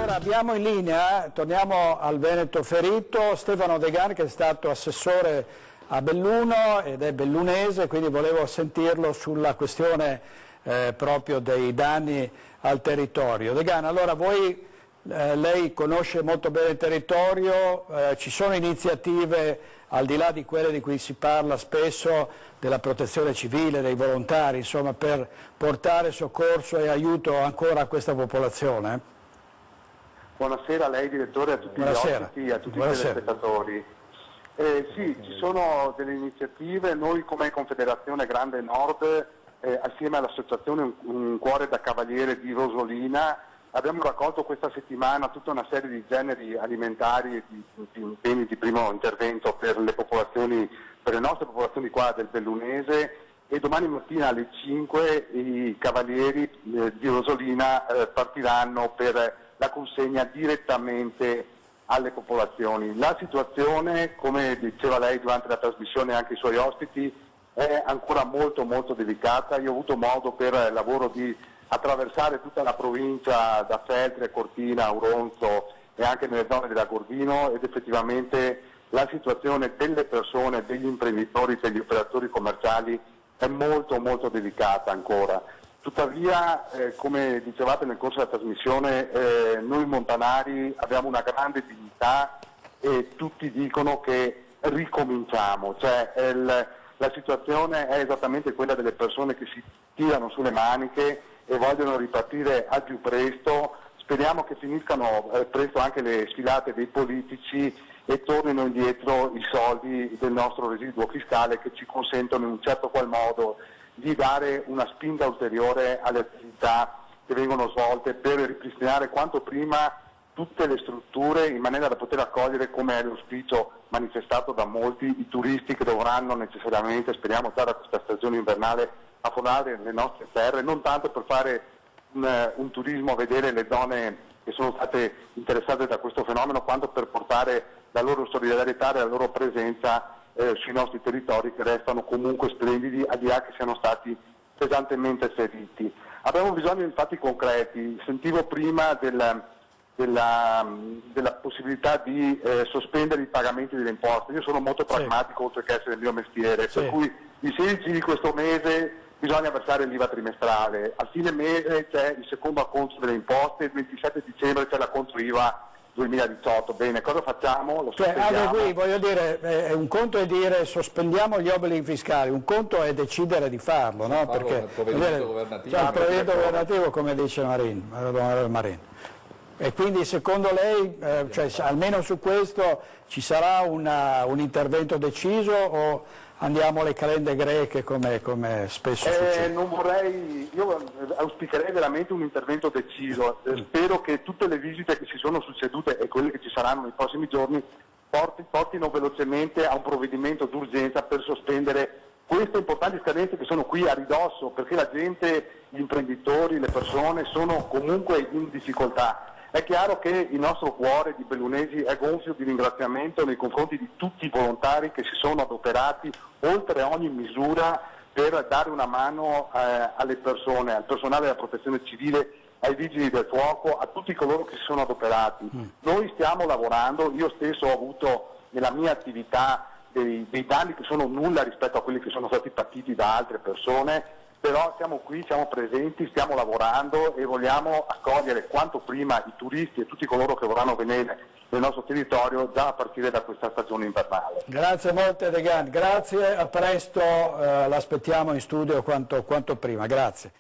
Allora abbiamo in linea, torniamo al Veneto ferito, Stefano Degan, che è stato assessore a Belluno ed è bellunese, quindi volevo sentirlo sulla questione proprio dei danni al territorio. Degan, allora lei conosce molto bene il territorio, ci sono iniziative al di là di quelle di cui si parla spesso, della protezione civile, dei volontari, insomma, per portare soccorso e aiuto ancora a questa popolazione? Buonasera a lei direttore, a tutti gli ospiti e a tutti i telespettatori. Sì, ci sono delle iniziative, noi come Confederazione Grande Nord, assieme all'associazione Un Cuore da Cavaliere di Rosolina, abbiamo raccolto questa settimana tutta una serie di generi alimentari e di beni di primo intervento per le nostre popolazioni qua del Bellunese, e domani mattina alle 5 i Cavalieri di Rosolina partiranno per la consegna direttamente alle popolazioni. La situazione, come diceva lei durante la trasmissione e anche i suoi ospiti, è ancora molto molto delicata. Io ho avuto modo per lavoro di attraversare tutta la provincia da Feltre, Cortina, Auronzo e anche nelle zone dell'Agordino, ed effettivamente la situazione delle persone, degli imprenditori, degli operatori commerciali è molto molto delicata ancora. Tuttavia, come dicevate nel corso della trasmissione, noi montanari abbiamo una grande dignità e tutti dicono che ricominciamo, cioè la situazione è esattamente quella delle persone che si tirano sulle maniche e vogliono ripartire al più presto. Speriamo che finiscano presto anche le sfilate dei politici e tornino indietro i soldi del nostro residuo fiscale, che ci consentono in un certo qual modo di dare una spinta ulteriore alle attività che vengono svolte per ripristinare quanto prima tutte le strutture, in maniera da poter accogliere, come è l'auspicio manifestato da molti, i turisti che dovranno necessariamente, speriamo già da questa stagione invernale, affollare le nostre terre, non tanto per fare un turismo a vedere le zone che sono state interessate da questo fenomeno, quanto per portare la loro solidarietà e la loro presenza sui nostri territori, che restano comunque splendidi, al di là che siano stati pesantemente feriti. Abbiamo bisogno di fatti concreti. Sentivo prima della possibilità di sospendere i pagamenti delle imposte. Io sono molto pragmatico, oltre che essere il mio mestiere, per cui il 16 di questo mese bisogna versare l'IVA trimestrale, a fine mese c'è il secondo acconto delle imposte, il 27 dicembre c'è l'acconto IVA 2018. Bene, cosa facciamo? Lo sospendiamo. Qui voglio dire, un conto è dire sospendiamo gli obblighi fiscali, un conto è decidere di farlo, no? Perché il provvedimento governativo, come dice Marin. E quindi secondo lei, almeno su questo, ci sarà un intervento deciso o andiamo alle calende greche come spesso succede? Io auspicherei veramente un intervento deciso. Spero che tutte le visite che si sono succedute e quelle che ci saranno nei prossimi giorni portino velocemente a un provvedimento d'urgenza per sospendere queste importanti scadenze che sono qui a ridosso, perché la gente, gli imprenditori, le persone sono comunque in difficoltà. È chiaro che il nostro cuore di bellunesi è gonfio di ringraziamento nei confronti di tutti i volontari che si sono adoperati oltre ogni misura per dare una mano alle persone, al personale della protezione civile, ai vigili del fuoco, a tutti coloro che si sono adoperati. Noi stiamo lavorando, io stesso ho avuto nella mia attività dei danni che sono nulla rispetto a quelli che sono stati patiti da altre persone, però siamo qui, siamo presenti, stiamo lavorando e vogliamo accogliere quanto prima i turisti e tutti coloro che vorranno venire nel nostro territorio già a partire da questa stagione invernale. Grazie molte Degan, grazie, a presto, l'aspettiamo in studio quanto prima, grazie.